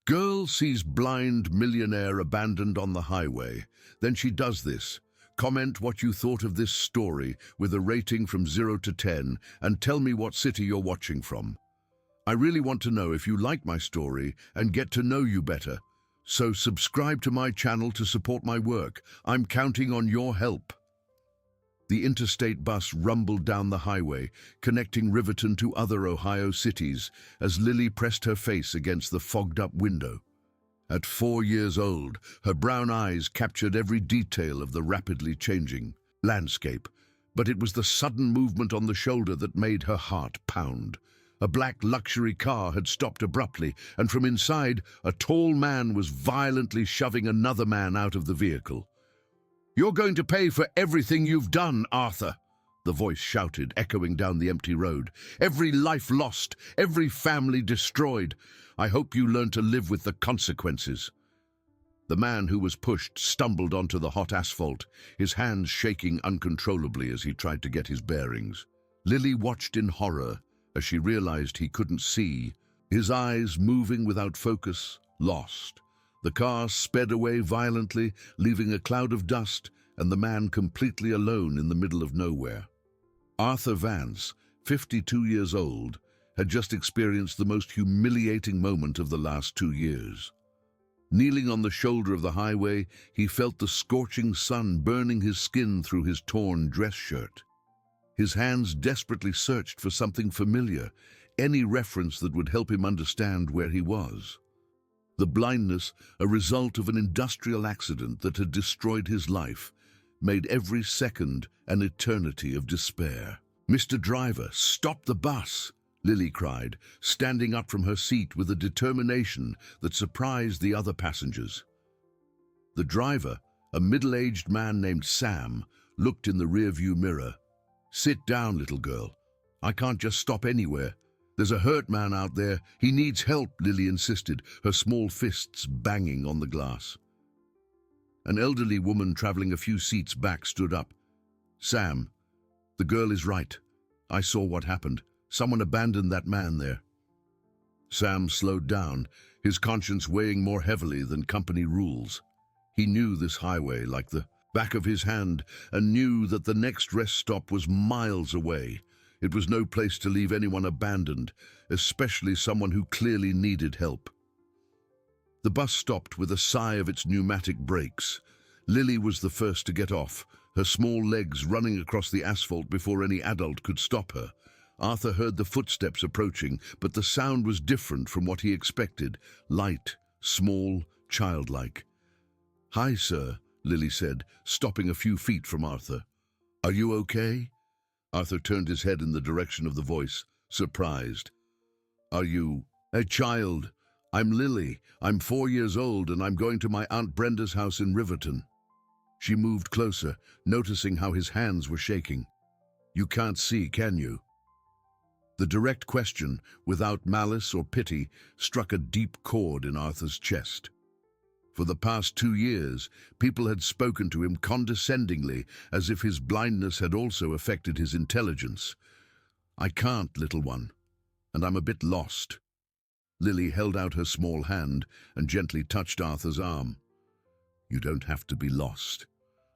Girl sees blind millionaire abandoned on the highway. Then she does this. Comment what you thought of this story with a rating from 0 to 10 and tell me what city you're watching from. I really want to know if you like my story and get to know you better. So subscribe to my channel to support my work. I'm counting on your help. The interstate bus rumbled down the highway, connecting Riverton to other Ohio cities as Lily pressed her face against the fogged-up window. At 4 years old, her brown eyes captured every detail of the rapidly changing landscape, but it was the sudden movement on the shoulder that made her heart pound. A black luxury car had stopped abruptly, and from inside, a tall man was violently shoving another man out of the vehicle. "You're going to pay for everything you've done, Arthur," the voice shouted, echoing down the empty road. "Every life lost, every family destroyed. I hope you learn to live with the consequences." The man who was pushed stumbled onto the hot asphalt, his hands shaking uncontrollably as he tried to get his bearings. Lily watched in horror as she realized he couldn't see, his eyes moving without focus, lost. The car sped away violently, leaving a cloud of dust, and the man completely alone in the middle of nowhere. Arthur Vance, 52 years old, had just experienced the most humiliating moment of the last 2 years. Kneeling on the shoulder of the highway, he felt the scorching sun burning his skin through his torn dress shirt. His hands desperately searched for something familiar, any reference that would help him understand where he was. The blindness, a result of an industrial accident that had destroyed his life, made every second an eternity of despair. "Mr. Driver, stop the bus!" Lily cried, standing up from her seat with a determination that surprised the other passengers. The driver, a middle-aged man named Sam, looked in the rearview mirror. "Sit down, little girl. I can't just stop anywhere. There's a hurt man out there. He needs help," Lily insisted, her small fists banging on the glass. An elderly woman traveling a few seats back stood up. "Sam, the girl is right. I saw what happened. Someone abandoned that man there." Sam slowed down, his conscience weighing more heavily than company rules. He knew this highway like the back of his hand and knew that the next rest stop was miles away. It was no place to leave anyone abandoned, especially someone who clearly needed help. The bus stopped with a sigh of its pneumatic brakes. Lily was the first to get off, her small legs running across the asphalt before any adult could stop her. Arthur heard the footsteps approaching, but the sound was different from what he expected, light, small, childlike. "Hi, sir," Lily said, stopping a few feet from Arthur. "Are you okay?" Arthur turned his head in the direction of the voice, surprised. "Are you a child? I'm Lily. I'm 4 years old and I'm going to my Aunt Brenda's house in Riverton." She moved closer, noticing how his hands were shaking. "You can't see, can you?" The direct question, without malice or pity, struck a deep chord in Arthur's chest. For the past 2 years, people had spoken to him condescendingly, as if his blindness had also affected his intelligence. "I can't, little one, and I'm a bit lost." Lily held out her small hand and gently touched Arthur's arm. "You don't have to be lost.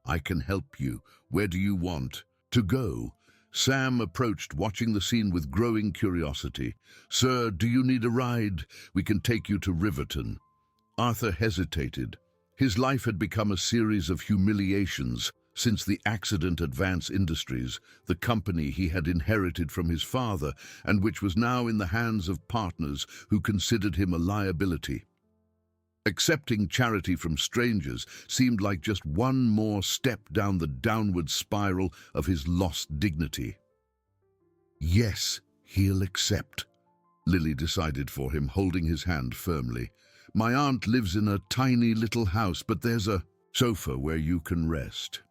I can help you. Where do you want to go?" Sam approached, watching the scene with growing curiosity. "Sir, do you need a ride? We can take you to Riverton." Arthur hesitated. His life had become a series of humiliations since the accident at Vance Industries, the company he had inherited from his father and which was now in the hands of partners who considered him a liability. Accepting charity from strangers seemed like just one more step down the downward spiral of his lost dignity. "Yes, he'll accept," Lily decided for him, holding his hand firmly. "My aunt lives in a tiny little house, but there's a sofa where you can rest."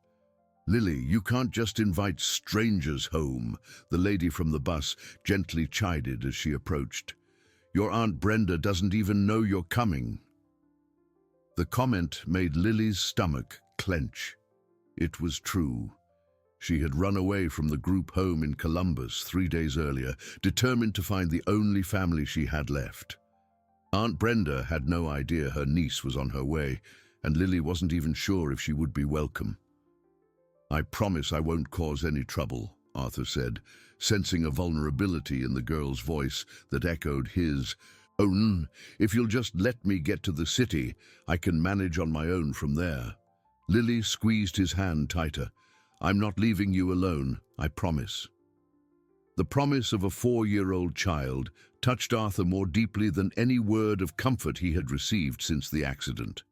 "Lily, you can't just invite strangers home," the lady from the bus gently chided as she approached. "Your Aunt Brenda doesn't even know you're coming." The comment made Lily's stomach clench. It was true. She had run away from the group home in Columbus 3 days earlier, determined to find the only family she had left. Aunt Brenda had no idea her niece was on her way, and Lily wasn't even sure if she would be welcome. "I promise I won't cause any trouble," Arthur said, sensing a vulnerability in the girl's voice that echoed his. "Oh, if you'll just let me get to the city, I can manage on my own from there." Lily squeezed his hand tighter. "I'm not leaving you alone, I promise." The promise of a 4-year-old child touched Arthur more deeply than any word of comfort he had received since the accident.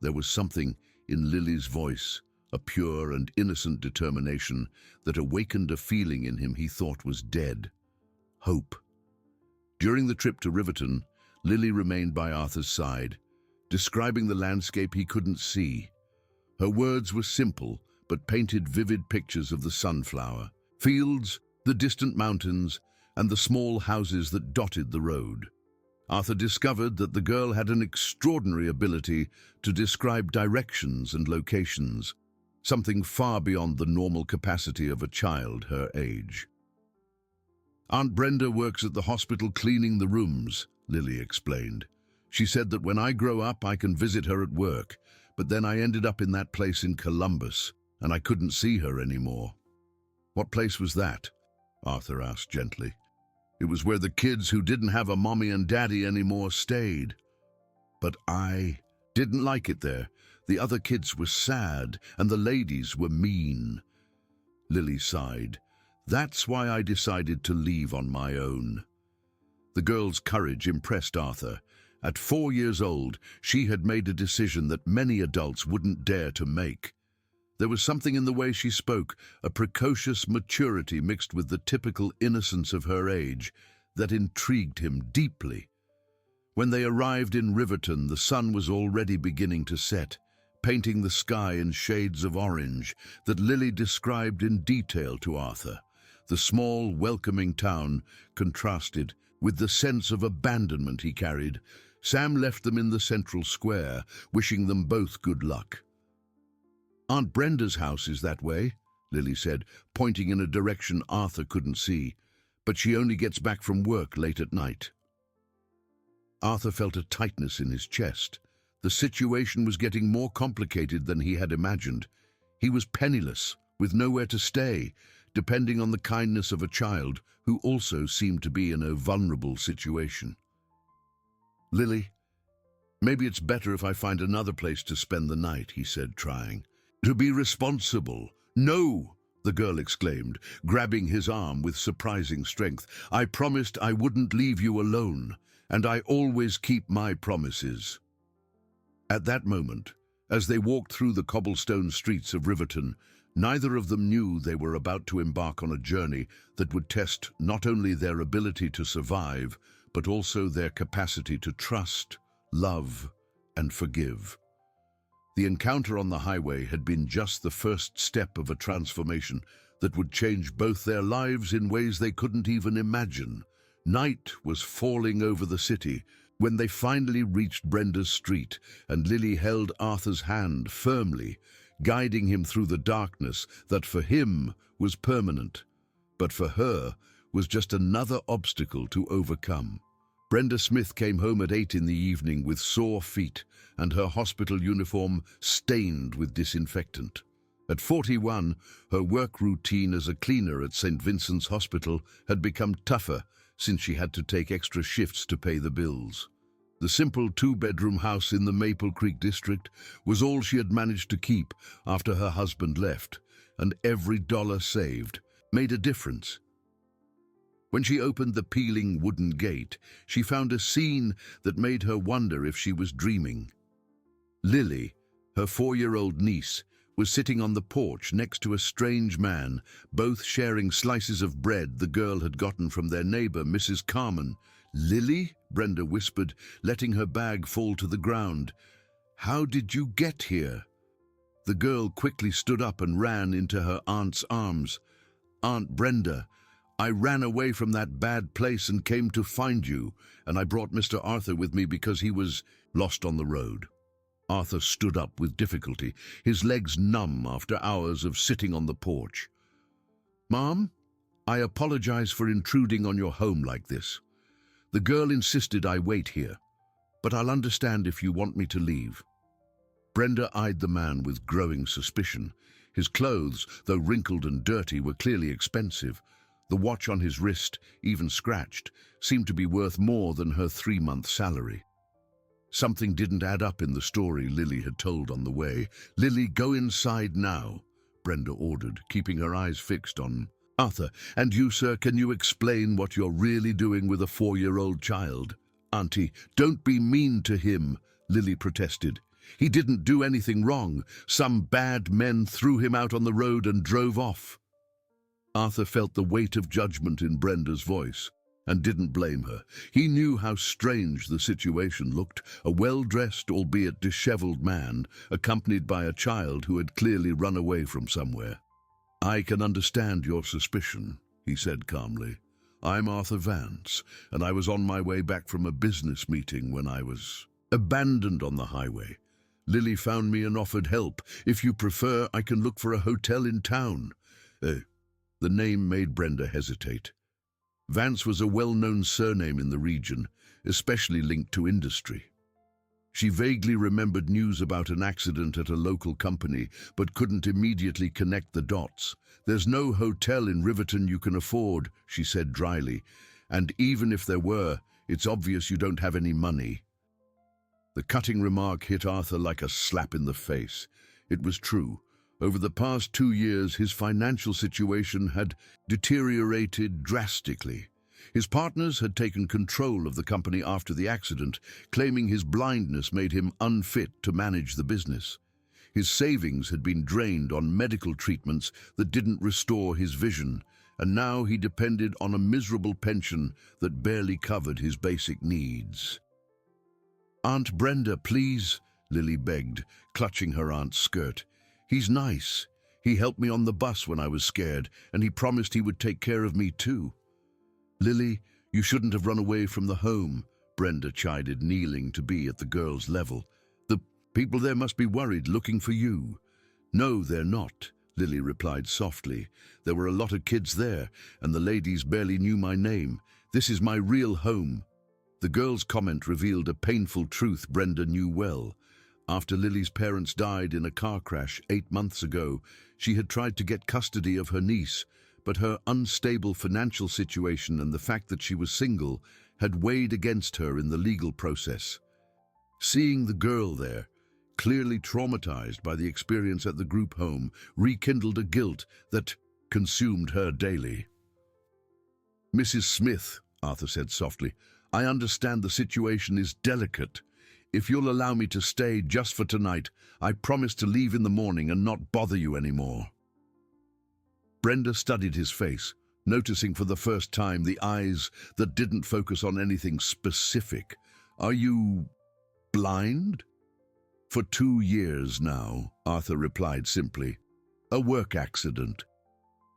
There was something in Lily's voice, a pure and innocent determination that awakened a feeling in him he thought was dead: hope. During the trip to Riverton, Lily remained by Arthur's side, describing the landscape he couldn't see. Her words were simple, but painted vivid pictures of the sunflower, fields, the distant mountains, and the small houses that dotted the road. Arthur discovered that the girl had an extraordinary ability to describe directions and locations, something far beyond the normal capacity of a child her age. "Aunt Brenda works at the hospital cleaning the rooms," Lily explained. "She said that when I grow up I can visit her at work, but then I ended up in that place in Columbus, and I couldn't see her anymore." "What place was that?" Arthur asked gently. "It was where the kids who didn't have a mommy and daddy anymore stayed. But I didn't like it there. The other kids were sad, and the ladies were mean." Lily sighed. "That's why I decided to leave on my own." The girl's courage impressed Arthur. At 4 years old, she had made a decision that many adults wouldn't dare to make. There was something in the way she spoke, a precocious maturity mixed with the typical innocence of her age, that intrigued him deeply. When they arrived in Riverton, the sun was already beginning to set, painting the sky in shades of orange that Lily described in detail to Arthur. The small, welcoming town contrasted with the sense of abandonment he carried. Sam left them in the central square, wishing them both good luck. "Aunt Brenda's house is that way," Lily said, pointing in a direction Arthur couldn't see, "but she only gets back from work late at night." Arthur felt a tightness in his chest. The situation was getting more complicated than he had imagined. He was penniless, with nowhere to stay, depending on the kindness of a child who also seemed to be in a vulnerable situation. "Lily, maybe it's better if I find another place to spend the night," he said, trying. "To be responsible." "No!" the girl exclaimed, grabbing his arm with surprising strength. "I promised I wouldn't leave you alone, and I always keep my promises." At that moment, as they walked through the cobblestone streets of Riverton, neither of them knew they were about to embark on a journey that would test not only their ability to survive, but also their capacity to trust, love, and forgive. The encounter on the highway had been just the first step of a transformation that would change both their lives in ways they couldn't even imagine. Night was falling over the city when they finally reached Brenda's street, and Lily held Arthur's hand firmly, guiding him through the darkness that for him was permanent, but for her was just another obstacle to overcome. Brenda Smith came home at 8 in the evening with sore feet and her hospital uniform stained with disinfectant. At 41, her work routine as a cleaner at St. Vincent's Hospital had become tougher since she had to take extra shifts to pay the bills. The simple 2-bedroom house in the Maple Creek district was all she had managed to keep after her husband left, and every dollar saved made a difference. When she opened the peeling wooden gate, she found a scene that made her wonder if she was dreaming. Lily, her 4-year-old niece, was sitting on the porch next to a strange man, both sharing slices of bread the girl had gotten from their neighbor, Mrs. Carmen. "Lily?" Brenda whispered, letting her bag fall to the ground. "How did you get here?" The girl quickly stood up and ran into her aunt's arms. "Aunt Brenda, I ran away from that bad place and came to find you, and I brought Mr. Arthur with me because he was lost on the road." Arthur stood up with difficulty, his legs numb after hours of sitting on the porch. "Mom, I apologize for intruding on your home like this. The girl insisted I wait here. but I'll understand if you want me to leave." Brenda eyed the man with growing suspicion. His clothes, though wrinkled and dirty, were clearly expensive. The watch on his wrist, even scratched, seemed to be worth more than her 3-month salary. Something didn't add up in the story Lily had told on the way. "Lily, go inside now," Brenda ordered, keeping her eyes fixed on Arthur. "And you, sir, can you explain what you're really doing with a 4-year-old child?" "Auntie, don't be mean to him," Lily protested. "He didn't do anything wrong. Some bad men threw him out on the road and drove off." Arthur felt the weight of judgment in Brenda's voice and didn't blame her. He knew how strange the situation looked, a well-dressed, albeit disheveled man, accompanied by a child who had clearly run away from somewhere. "I can understand your suspicion," he said calmly. "I'm Arthur Vance, and I was on my way back from a business meeting when I was abandoned on the highway. Lily found me and offered help. If you prefer, I can look for a hotel in town." The name made Brenda hesitate. Vance was a well-known surname in the region, especially linked to industry. She vaguely remembered news about an accident at a local company, but couldn't immediately connect the dots. "There's no hotel in Riverton you can afford," she said dryly, "and even if there were, it's obvious you don't have any money." The cutting remark hit Arthur like a slap in the face. It was true. Over the past 2 years, his financial situation had deteriorated drastically. His partners had taken control of the company after the accident, claiming his blindness made him unfit to manage the business. His savings had been drained on medical treatments that didn't restore his vision, and now he depended on a miserable pension that barely covered his basic needs. "Aunt Brenda, please," Lily begged, clutching her aunt's skirt. "He's nice. He helped me on the bus when I was scared, and he promised he would take care of me too." "Lily, you shouldn't have run away from the home," Brenda chided, kneeling to be at the girl's level. "The people there must be worried, looking for you." "No, they're not," Lily replied softly. "There were a lot of kids there, and the ladies barely knew my name. This is my real home." The girl's comment revealed a painful truth Brenda knew well. After Lily's parents died in a car crash 8 months ago, she had tried to get custody of her niece, but her unstable financial situation and the fact that she was single had weighed against her in the legal process. Seeing the girl there, clearly traumatized by the experience at the group home, rekindled a guilt that consumed her daily. "Mrs. Smith," Arthur said softly, "I understand the situation is delicate. If you'll allow me to stay just for tonight, I promise to leave in the morning and not bother you anymore." Brenda studied his face, noticing for the first time the eyes that didn't focus on anything specific. "Are you blind?" "For 2 years now," Arthur replied simply. "A work accident."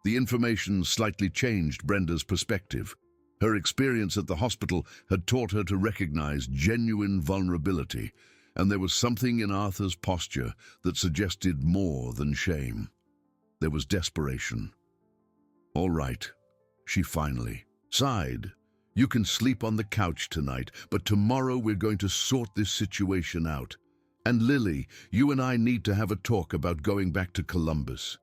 The information slightly changed Brenda's perspective. Her experience at the hospital had taught her to recognize genuine vulnerability, and there was something in Arthur's posture that suggested more than shame. There was desperation. "All right," she finally sighed. "You can sleep on the couch tonight, but tomorrow we're going to sort this situation out. And Lily, you and I need to have a talk about going back to Columbus."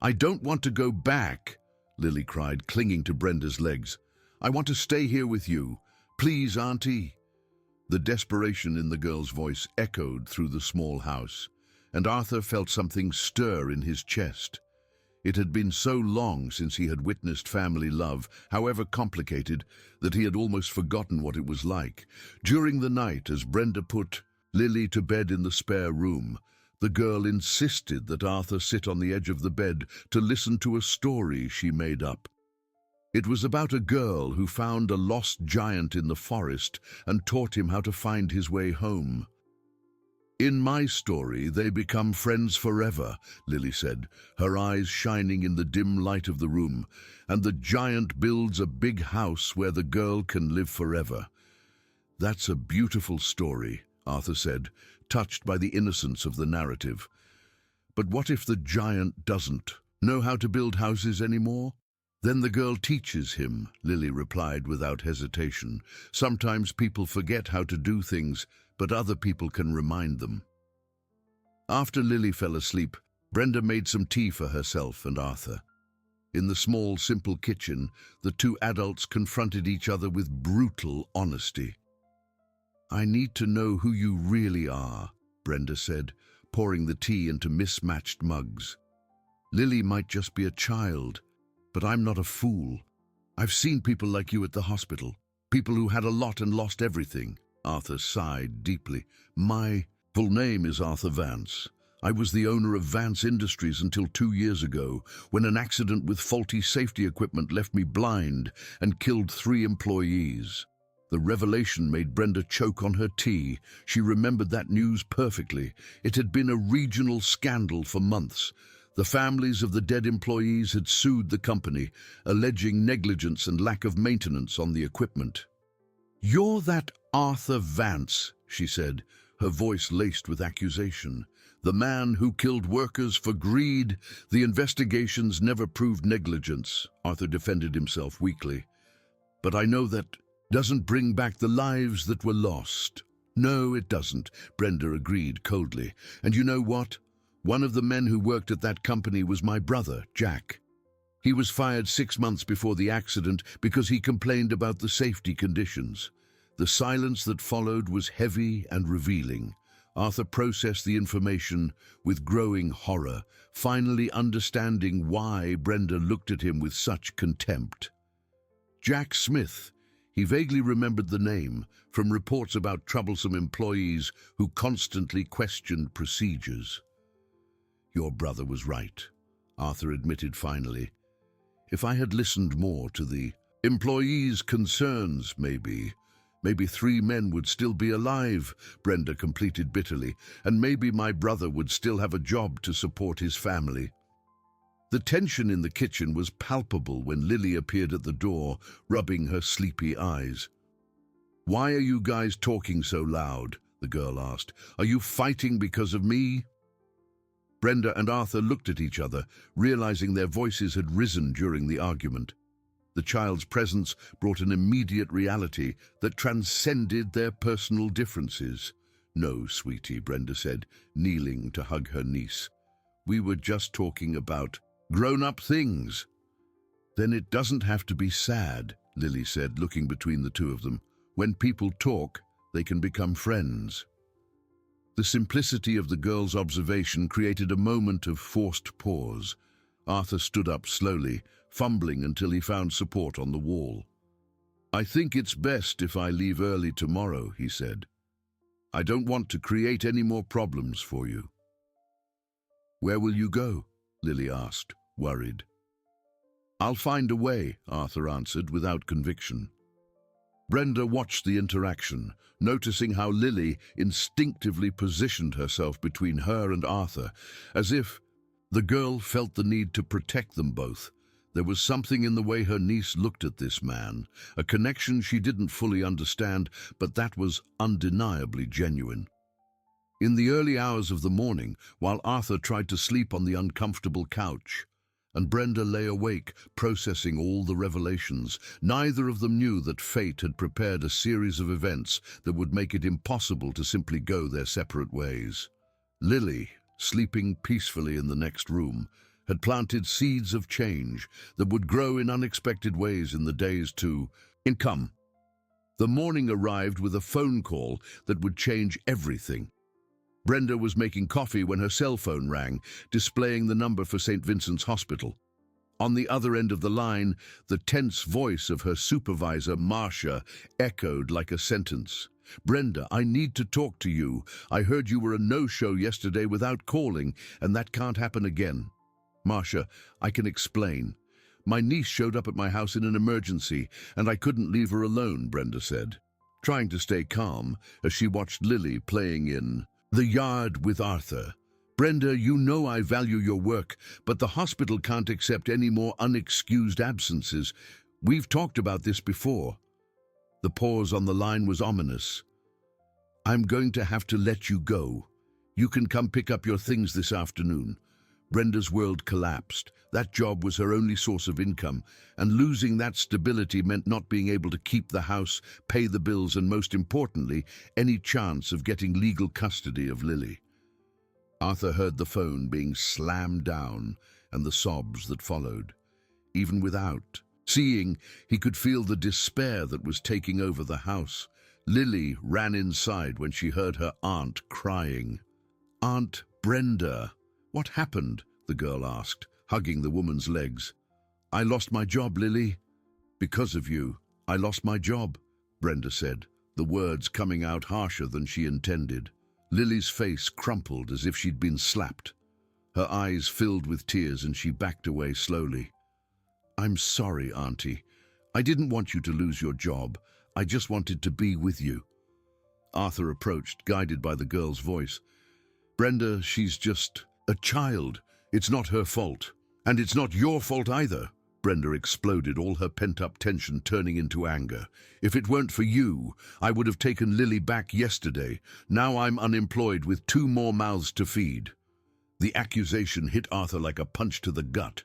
"I don't want to go back," Lily cried, clinging to Brenda's legs. "I want to stay here with you. Please, Auntie." The desperation in the girl's voice echoed through the small house, and Arthur felt something stir in his chest. It had been so long since he had witnessed family love, however complicated, that he had almost forgotten what it was like. During the night, as Brenda put Lily to bed in the spare room, the girl insisted that Arthur sit on the edge of the bed to listen to a story she made up. It was about a girl who found a lost giant in the forest and taught him how to find his way home. "In my story, they become friends forever," Lily said, her eyes shining in the dim light of the room, "and the giant builds a big house where the girl can live forever." "That's a beautiful story," Arthur said, touched by the innocence of the narrative. "But what if the giant doesn't know how to build houses anymore?" "Then the girl teaches him," Lily replied without hesitation. "Sometimes people forget how to do things, but other people can remind them. After Lily fell asleep, Brenda made some tea for herself and Arthur. In the small, simple kitchen, the two adults confronted each other with brutal honesty. "I need to know who you really are," Brenda said, pouring the tea into mismatched mugs. "Lily might just be a child, but I'm not a fool. I've seen people like you at the hospital, people who had a lot and lost everything." Arthur sighed deeply. "My full name is Arthur Vance. I was the owner of Vance Industries until 2 years ago, when an accident with faulty safety equipment left me blind and killed 3 employees." The revelation made Brenda choke on her tea. She remembered that news perfectly. It had been a regional scandal for months. The families of the dead employees had sued the company, alleging negligence and lack of maintenance on the equipment. "You're that Arthur Vance," she said, her voice laced with accusation. "The man who killed workers for greed. The investigations never proved negligence," Arthur defended himself weakly. "But I know that doesn't bring back the lives that were lost." "No, it doesn't," Brenda agreed coldly. "And you know what? One of the men who worked at that company was my brother, Jack. He was fired 6 months before the accident because he complained about the safety conditions." The silence that followed was heavy and revealing. Arthur processed the information with growing horror, finally understanding why Brenda looked at him with such contempt. Jack Smith. He vaguely remembered the name from reports about troublesome employees who constantly questioned procedures. "Your brother was right," Arthur admitted finally. "If I had listened more to the employees' concerns, maybe 3 men would still be alive," Brenda completed bitterly, "and maybe my brother would still have a job to support his family." The tension in the kitchen was palpable when Lily appeared at the door, rubbing her sleepy eyes. "Why are you guys talking so loud?" the girl asked. "Are you fighting because of me?" Brenda and Arthur looked at each other, realizing their voices had risen during the argument. The child's presence brought an immediate reality that transcended their personal differences. "No, sweetie," Brenda said, kneeling to hug her niece. "We were just talking about grown-up things." "Then it doesn't have to be sad," Lily said, looking between the two of them. "When people talk, they can become friends." The simplicity of the girl's observation created a moment of forced pause. Arthur stood up slowly, fumbling until he found support on the wall. "I think it's best if I leave early tomorrow," he said. "I don't want to create any more problems for you." "Where will you go?" Lily asked, worried. "I'll find a way," Arthur answered without conviction. Brenda watched the interaction, noticing how Lily instinctively positioned herself between her and Arthur, as if the girl felt the need to protect them both. There was something in the way her niece looked at this man, a connection she didn't fully understand, but that was undeniably genuine. In the early hours of the morning, while Arthur tried to sleep on the uncomfortable couch, and Brenda lay awake, processing all the revelations, neither of them knew that fate had prepared a series of events that would make it impossible to simply go their separate ways. Lily, sleeping peacefully in the next room, had planted seeds of change that would grow in unexpected ways in the days to come. The morning arrived with a phone call that would change everything. Brenda was making coffee when her cell phone rang, displaying the number for St. Vincent's Hospital. On the other end of the line, the tense voice of her supervisor, Marcia, echoed like a sentence. "Brenda, I need to talk to you. I heard you were a no-show yesterday without calling, and that can't happen again." "Marcia, I can explain. My niece showed up at my house in an emergency, and I couldn't leave her alone," Brenda said, trying to stay calm as she watched Lily playing in the yard with Arthur. "Brenda, you know I value your work, but the hospital can't accept any more unexcused absences. We've talked about this before." The pause on the line was ominous. "I'm going to have to let you go. You can come pick up your things this afternoon." Brenda's world collapsed. That job was her only source of income, and losing that stability meant not being able to keep the house, pay the bills, and most importantly, any chance of getting legal custody of Lily. Arthur heard the phone being slammed down and the sobs that followed. Even without seeing, he could feel the despair that was taking over the house. Lily ran inside when she heard her aunt crying. "Aunt Brenda, what happened?" the girl asked, hugging the woman's legs. "I lost my job, Lily. Because of you, I lost my job," Brenda said, the words coming out harsher than she intended. Lily's face crumpled as if she'd been slapped. Her eyes filled with tears and she backed away slowly. "I'm sorry, Auntie. I didn't want you to lose your job. I just wanted to be with you." Arthur approached, guided by the girl's voice. "Brenda, she's just a child. It's not her fault. And it's not your fault either." Brenda exploded, all her pent-up tension turning into anger. "If it weren't for you, I would have taken Lily back yesterday. Now I'm unemployed with 2 more mouths to feed." The accusation hit Arthur like a punch to the gut.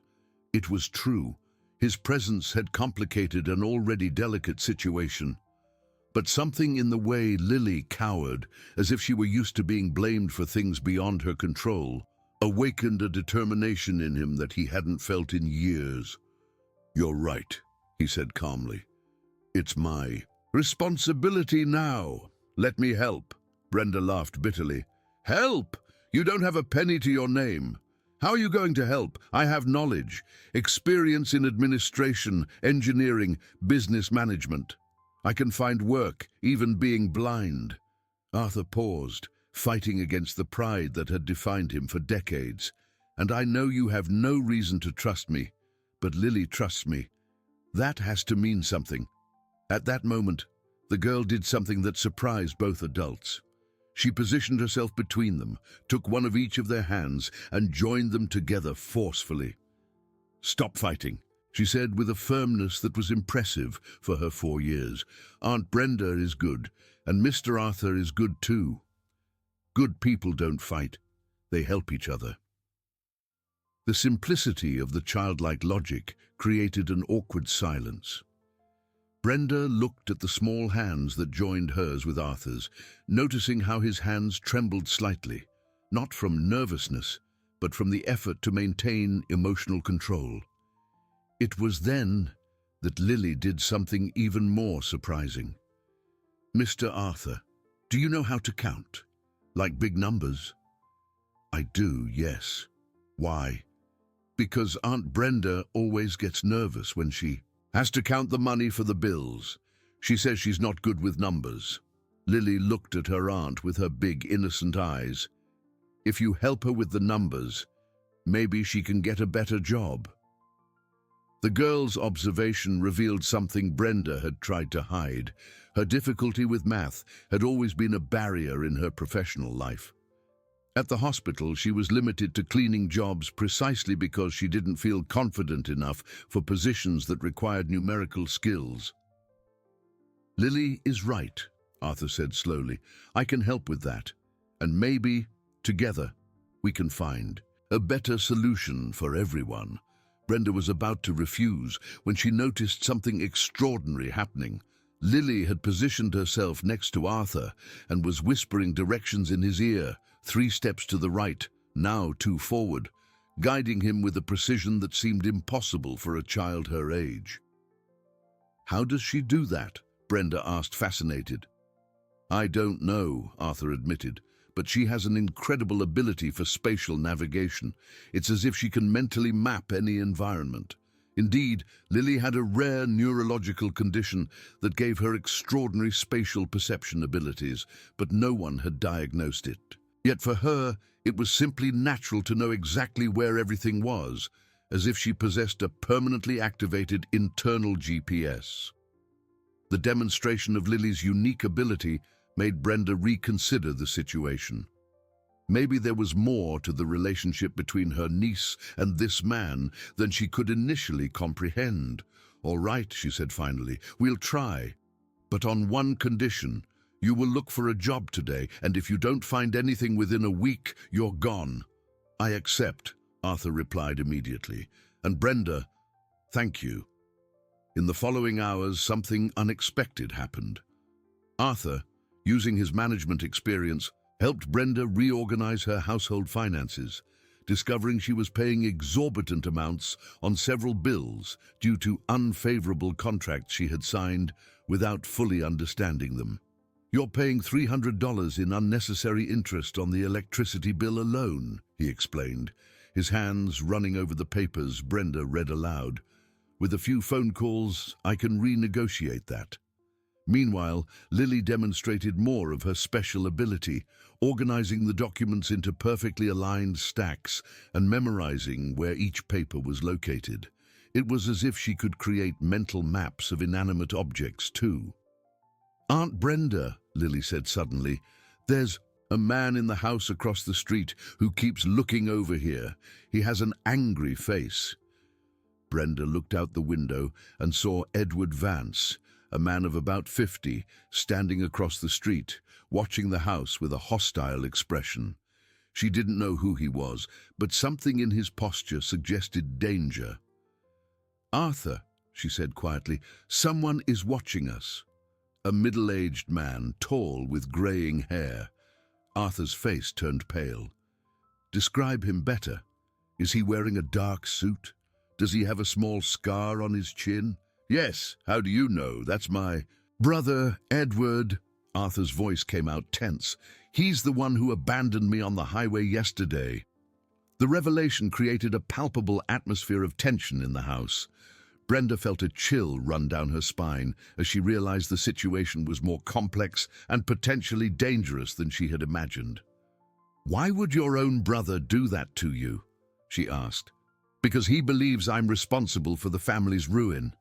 It was true. His presence had complicated an already delicate situation. But something in the way Lily cowered, as if she were used to being blamed for things beyond her control, awakened a determination in him that he hadn't felt in years. "You're right," he said calmly. "It's my responsibility now. Let me help." Brenda laughed bitterly. "Help? You don't have a penny to your name. How are you going to help? I have knowledge, experience in administration, engineering, business management. I can find work, even being blind." Arthur paused, fighting against the pride that had defined him for decades. "And I know you have no reason to trust me, but Lily trusts me. That has to mean something." At that moment, the girl did something that surprised both adults. She positioned herself between them, took one of each of their hands, and joined them together forcefully. "Stop fighting," she said with a firmness that was impressive for her 4 years. "Aunt Brenda is good, and Mr. Arthur is good too. Good people don't fight, they help each other." The simplicity of the childlike logic created an awkward silence. Brenda looked at the small hands that joined hers with Arthur's, noticing how his hands trembled slightly, not from nervousness, but from the effort to maintain emotional control. It was then that Lily did something even more surprising. "Mr. Arthur, do you know how to count? Like big numbers?" "I do, yes." "Why?" "Because Aunt Brenda always gets nervous when she has to count the money for the bills. She says she's not good with numbers." Lily looked at her aunt with her big, innocent eyes. "If you help her with the numbers, maybe she can get a better job." The girl's observation revealed something Brenda had tried to hide. Her difficulty with math had always been a barrier in her professional life. At the hospital, she was limited to cleaning jobs precisely because she didn't feel confident enough for positions that required numerical skills. "Lily is right," Arthur said slowly. "I can help with that. And maybe, together, we can find a better solution for everyone." Brenda was about to refuse when she noticed something extraordinary happening. Lily had positioned herself next to Arthur and was whispering directions in his ear, 3 steps to the right, now 2 forward, guiding him with a precision that seemed impossible for a child her age. "How does she do that?" Brenda asked, fascinated. "I don't know," Arthur admitted, "but she has an incredible ability for spatial navigation. It's as if she can mentally map any environment." Indeed, Lily had a rare neurological condition that gave her extraordinary spatial perception abilities, but no one had diagnosed it. Yet for her, it was simply natural to know exactly where everything was, as if she possessed a permanently activated internal GPS. The demonstration of Lily's unique ability made Brenda reconsider the situation. Maybe there was more to the relationship between her niece and this man than she could initially comprehend. "All right," she said finally, "we'll try. But on one condition. You will look for a job today, and if you don't find anything within a week, you're gone." "I accept," Arthur replied immediately. And Brenda, thank you. In the following hours, something unexpected happened. Arthur, using his management experience, helped Brenda reorganize her household finances, discovering she was paying exorbitant amounts on several bills due to unfavorable contracts she had signed without fully understanding them. "You're paying $300 in unnecessary interest on the electricity bill alone," he explained, his hands running over the papers Brenda read aloud. "With a few phone calls, I can renegotiate that." Meanwhile, Lily demonstrated more of her special ability, organizing the documents into perfectly aligned stacks and memorizing where each paper was located. It was as if she could create mental maps of inanimate objects too. "Aunt Brenda," Lily said suddenly, "there's a man in the house across the street who keeps looking over here. He has an angry face." Brenda looked out the window and saw Edward Vance, a man of about 50, standing across the street, watching the house with a hostile expression. She didn't know who he was, but something in his posture suggested danger. "Arthur," she said quietly, "someone is watching us." A middle-aged man, tall with graying hair. Arthur's face turned pale. "Describe him better. Is he wearing a dark suit? Does he have a small scar on his chin?" "Yes, how do you know? That's my brother, Edward." Arthur's voice came out tense. "He's the one who abandoned me on the highway yesterday." The revelation created a palpable atmosphere of tension in the house. Brenda felt a chill run down her spine as she realized the situation was more complex and potentially dangerous than she had imagined. "Why would your own brother do that to you?" she asked. "Because he believes I'm responsible for the family's ruin.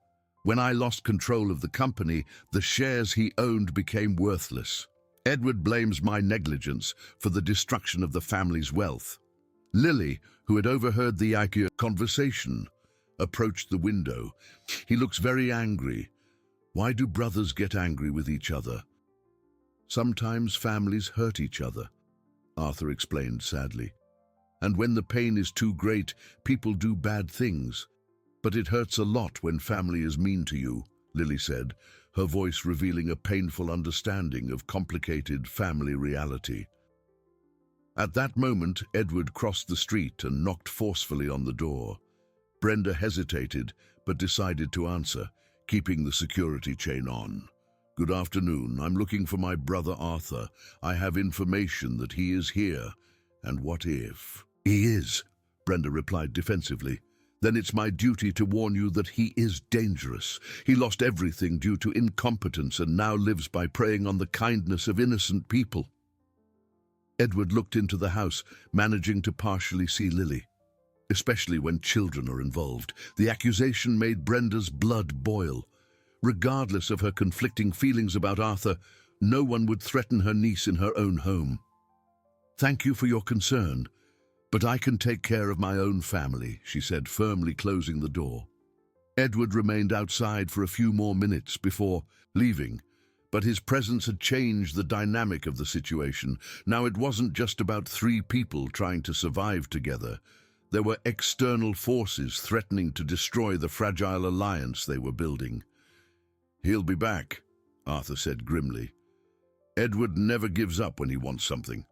When I lost control of the company, the shares he owned became worthless. Edward blames my negligence for the destruction of the family's wealth." Lily, who had overheard the IKEA conversation, approached the window. "He looks very angry. Why do brothers get angry with each other?" "Sometimes families hurt each other," Arthur explained sadly. "And when the pain is too great, people do bad things. But it hurts a lot when family is mean to you," Lily said, her voice revealing a painful understanding of complicated family reality. At that moment, Edward crossed the street and knocked forcefully on the door. Brenda hesitated, but decided to answer, keeping the security chain on. "Good afternoon. I'm looking for my brother Arthur. I have information that he is here." "And what if?" "He is," Brenda replied defensively. "Then it's my duty to warn you that he is dangerous. He lost everything due to incompetence and now lives by preying on the kindness of innocent people." Edward looked into the house, managing to partially see Lily. Especially when children are involved, the accusation made Brenda's blood boil. Regardless of her conflicting feelings about Arthur, no one would threaten her niece in her own home. "Thank you for your concern, but I can take care of my own family," she said, firmly closing the door. Edward remained outside for a few more minutes before leaving, but his presence had changed the dynamic of the situation. Now it wasn't just about three people trying to survive together. There were external forces threatening to destroy the fragile alliance they were building. "He'll be back," Arthur said grimly. "Edward never gives up when he wants something."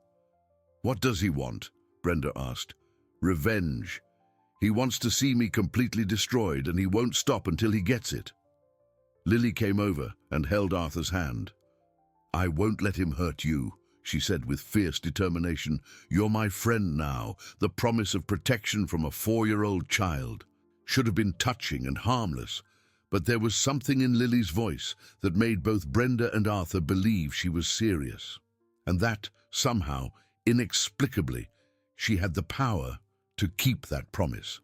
"What does he want?" Brenda asked. "Revenge. He wants to see me completely destroyed, and he won't stop until he gets it." Lily came over and held Arthur's hand. "I won't let him hurt you," she said with fierce determination. "You're my friend now. The promise of protection from a 4-year-old child should have been touching and harmless, but there was something in Lily's voice that made both Brenda and Arthur believe she was serious, and that, somehow, inexplicably, she had the power to keep that promise.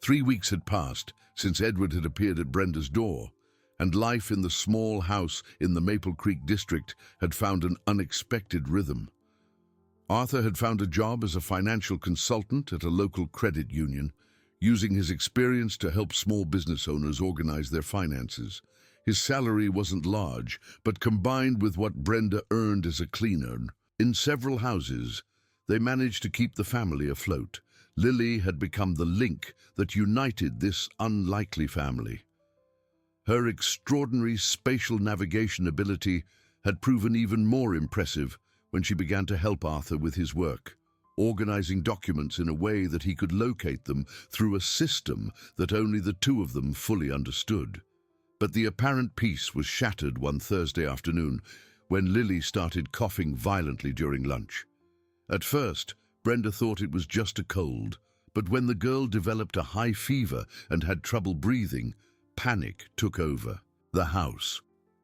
3 weeks had passed since Edward had appeared at Brenda's door, and life in the small house in the Maple Creek district had found an unexpected rhythm. Arthur had found a job as a financial consultant at a local credit union, using his experience to help small business owners organize their finances. His salary wasn't large, but combined with what Brenda earned as a cleaner in several houses, they managed to keep the family afloat. Lily had become the link that united this unlikely family. Her extraordinary spatial navigation ability had proven even more impressive when she began to help Arthur with his work, organizing documents in a way that he could locate them through a system that only the two of them fully understood. But the apparent peace was shattered one Thursday afternoon when Lily started coughing violently during lunch. At first, Brenda thought it was just a cold, but when the girl developed a high fever and had trouble breathing, panic took over the house.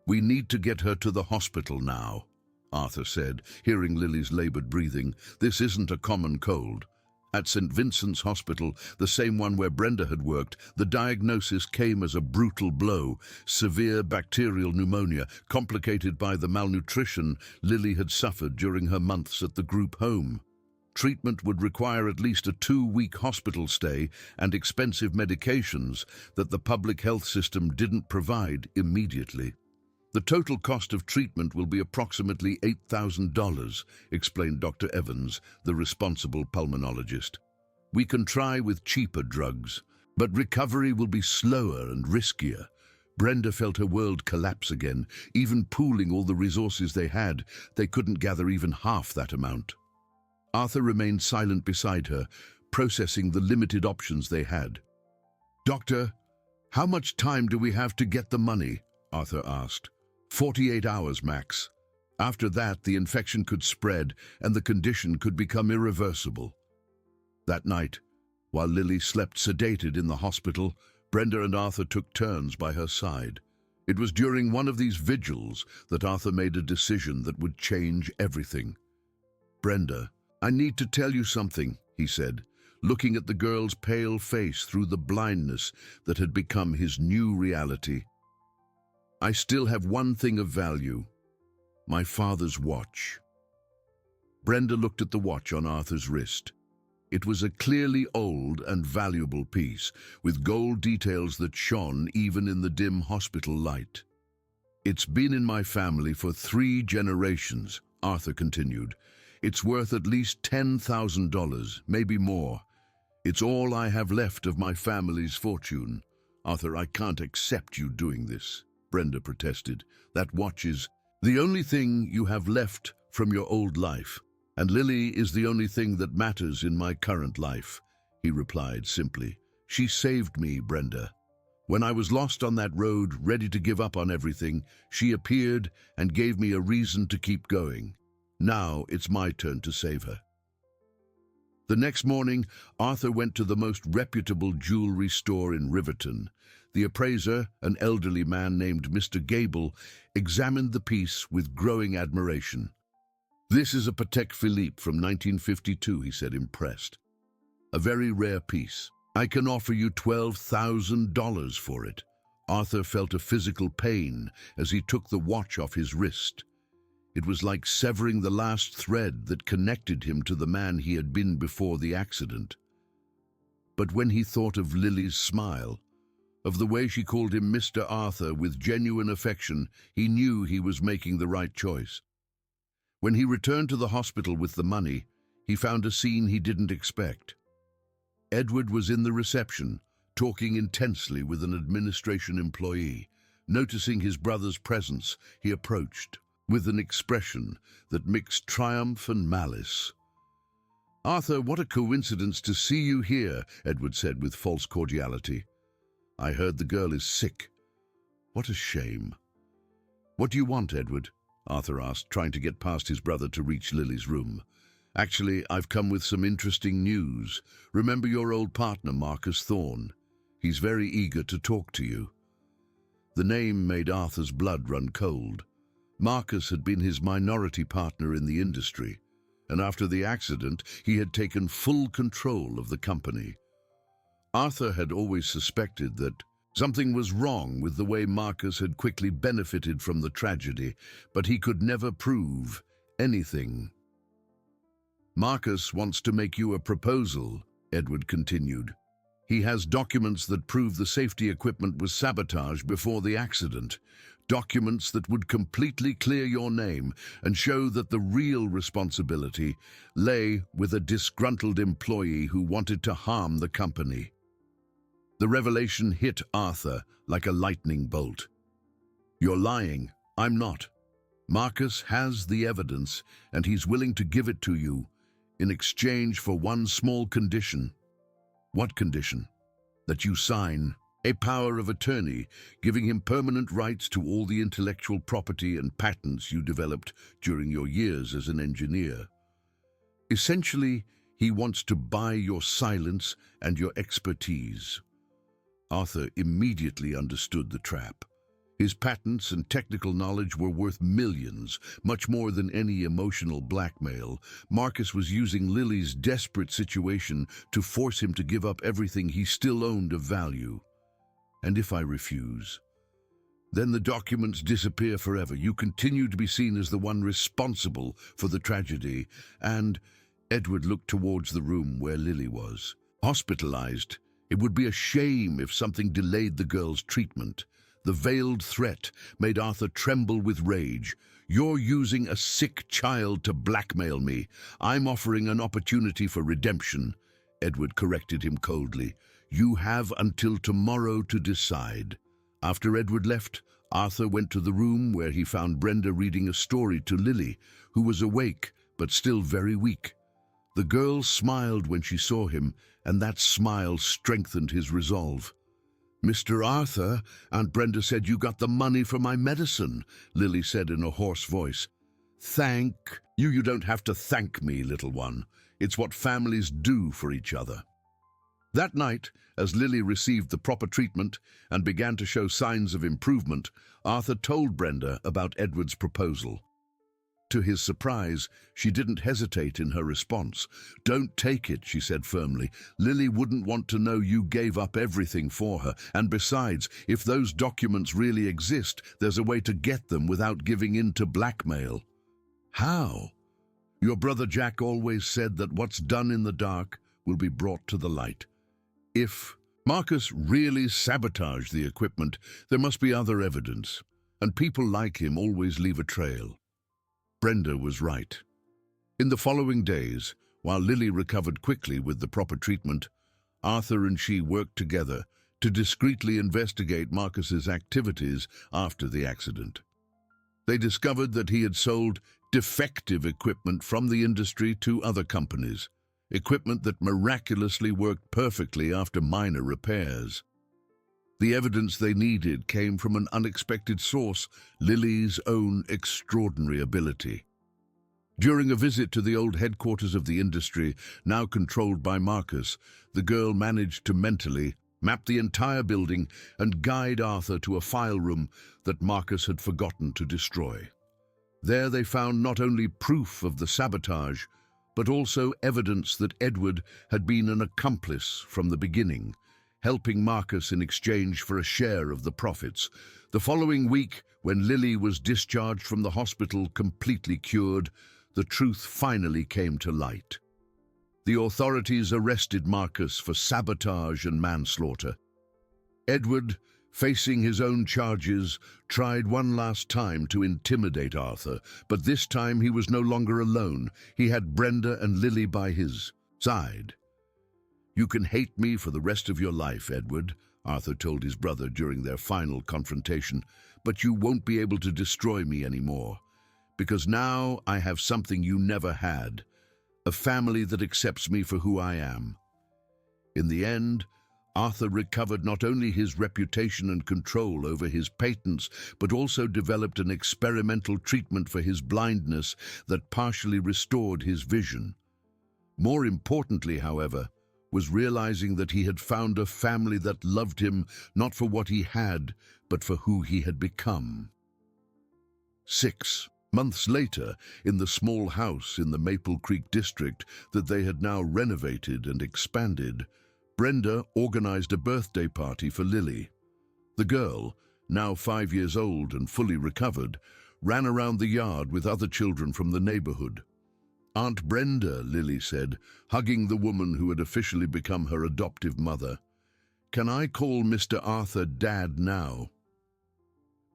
"We need to get her to the hospital now," Arthur said, hearing Lily's labored breathing. "This isn't a common cold." At St. Vincent's Hospital, the same one where Brenda had worked, the diagnosis came as a brutal blow: severe bacterial pneumonia, complicated by the malnutrition Lily had suffered during her months at the group home. Treatment would require at least a 2-week hospital stay and expensive medications that the public health system didn't provide immediately. "The total cost of treatment will be approximately $8,000, explained Dr. Evans, the responsible pulmonologist. "We can try with cheaper drugs, but recovery will be slower and riskier." Brenda felt her world collapse again. Even pooling all the resources they had, they couldn't gather even half that amount. Arthur remained silent beside her, processing the limited options they had. "Doctor, how much time do we have to get the money?" Arthur asked. 48 hours max. After that, the infection could spread and the condition could become irreversible." That night, while Lily slept sedated in the hospital, Brenda and Arthur took turns by her side. It was during one of these vigils that Arthur made a decision that would change everything. "Brenda, I need to tell you something," he said, looking at the girl's pale face through the blindness that had become his new reality. "I still have one thing of value: my father's watch." Brenda looked at the watch on Arthur's wrist. It was a clearly old and valuable piece, with gold details that shone even in the dim hospital light. "It's been in my family for 3 generations, Arthur continued. "It's worth at least $10,000, maybe more. It's all I have left of my family's fortune." "Arthur, I can't accept you doing this," Brenda protested. "That watch is the only thing you have left from your old life, and Lily is the only thing that matters in my current life," he replied simply. "She saved me, Brenda. When I was lost on that road, ready to give up on everything, she appeared and gave me a reason to keep going. Now it's my turn to save her." The next morning, Arthur went to the most reputable jewelry store in Riverton. The appraiser, an elderly man named Mr. Gable, examined the piece with growing admiration. "This is a Patek Philippe from 1952, he said, impressed. "A very rare piece. I can offer you $12,000 for it." Arthur felt a physical pain as he took the watch off his wrist. It was like severing the last thread that connected him to the man he had been before the accident. But when he thought of Lily's smile, of the way she called him Mr. Arthur with genuine affection, he knew he was making the right choice. When he returned to the hospital with the money, he found a scene he didn't expect. Edward was in the reception, talking intensely with an administration employee. Noticing his brother's presence, he approached with an expression that mixed triumph and malice. "Arthur, what a coincidence to see you here," Edward said with false cordiality. "I heard the girl is sick." "What a shame." "What do you want, Edward?" Arthur asked, trying to get past his brother to reach Lily's room. "Actually, I've come with some interesting news. Remember your old partner, Marcus Thorne? He's very eager to talk to you." The name made Arthur's blood run cold. Marcus had been his minority partner in the industry, and after the accident, he had taken full control of the company. Arthur had always suspected that something was wrong with the way Marcus had quickly benefited from the tragedy, but he could never prove anything. "Marcus wants to make you a proposal," Edward continued. He has documents that prove the safety equipment was sabotaged before the accident. Documents that would completely clear your name and show that the real responsibility lay with a disgruntled employee who wanted to harm the company. The revelation hit Arthur like a lightning bolt. "You're lying. I'm not. Marcus has the evidence, and he's willing to give it to you in exchange for one small condition." "What condition?" "That you sign a power of attorney, giving him permanent rights to all the intellectual property and patents you developed during your years as an engineer. Essentially, he wants to buy your silence and your expertise." Arthur immediately understood the trap. His patents and technical knowledge were worth millions, much more than any emotional blackmail. Marcus was using Lily's desperate situation to force him to give up everything he still owned of value. "And if I refuse? Then the documents disappear forever. You continue to be seen as the one responsible for the tragedy." And Edward looked towards the room where Lily was. Hospitalized. It would be a shame if something delayed the girl's treatment. The veiled threat made Arthur tremble with rage. "You're using a sick child to blackmail me. I'm offering an opportunity for redemption." Edward corrected him coldly. "You have until tomorrow to decide." After Edward left, Arthur went to the room where he found Brenda reading a story to Lily, who was awake but still very weak. The girl smiled when she saw him, and that smile strengthened his resolve. "Mr. Arthur, Aunt Brenda said you got the money for my medicine," Lily said in a hoarse voice. "Thank you. You don't have to thank me, little one. It's what families do for each other." That night, as Lily received the proper treatment and began to show signs of improvement, Arthur told Brenda about Edward's proposal. To his surprise, she didn't hesitate in her response. "Don't take it," she said firmly. "Lily wouldn't want to know you gave up everything for her. And besides, if those documents really exist, there's a way to get them without giving in to blackmail." "How?" "Your brother Jack always said that what's done in the dark will be brought to the light. If Marcus really sabotaged the equipment, there must be other evidence, and people like him always leave a trail." Brenda was right. In the following days, while Lily recovered quickly with the proper treatment, Arthur and she worked together to discreetly investigate Marcus's activities after the accident. They discovered that he had sold defective equipment from the industry to other companies, equipment that miraculously worked perfectly after minor repairs. The evidence they needed came from an unexpected source, Lily's own extraordinary ability. During a visit to the old headquarters of the industry, now controlled by Marcus, the girl managed to mentally map the entire building and guide Arthur to a file room that Marcus had forgotten to destroy. There they found not only proof of the sabotage, but also evidence that Edward had been an accomplice from the beginning, helping Marcus in exchange for a share of the profits. The following week, when Lily was discharged from the hospital completely cured, the truth finally came to light. The authorities arrested Marcus for sabotage and manslaughter. Edward, facing his own charges, tried one last time to intimidate Arthur, but this time he was no longer alone. He had Brenda and Lily by his side. "You can hate me for the rest of your life, Edward," Arthur told his brother during their final confrontation, "but you won't be able to destroy me anymore, because now I have something you never had, a family that accepts me for who I am." In the end, Arthur recovered not only his reputation and control over his patents, but also developed an experimental treatment for his blindness that partially restored his vision. More importantly, however, was realizing that he had found a family that loved him not for what he had, but for who he had become. 6 months later, in the small house in the Maple Creek district that they had now renovated and expanded, Brenda organized a birthday party for Lily. The girl, now 5 years old and fully recovered, ran around the yard with other children from the neighborhood. "Aunt Brenda," Lily said, hugging the woman who had officially become her adoptive mother. Can I call Mr. Arthur Dad now?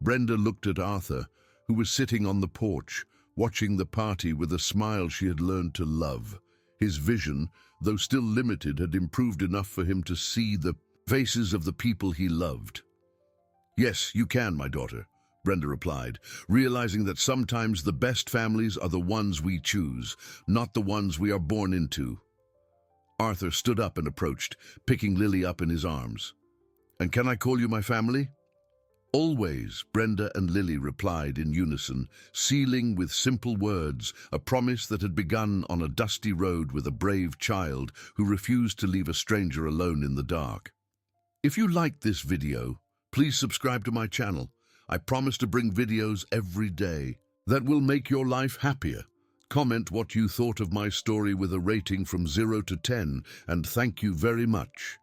Brenda looked at Arthur, who was sitting on the porch, watching the party with a smile she had learned to love. His vision, though still limited, had improved enough for him to see the faces of the people he loved. Yes, you can, my daughter, Brenda replied, realizing that sometimes the best families are the ones we choose, not the ones we are born into. Arthur stood up and approached, picking Lily up in his arms. And can I call you my family? Always, Brenda and Lily replied in unison, sealing with simple words a promise that had begun on a dusty road with a brave child who refused to leave a stranger alone in the dark. If you liked this video, please subscribe to my channel. I promise to bring videos every day that will make your life happier. Comment what you thought of my story with a rating from 0 to 10, and thank you very much.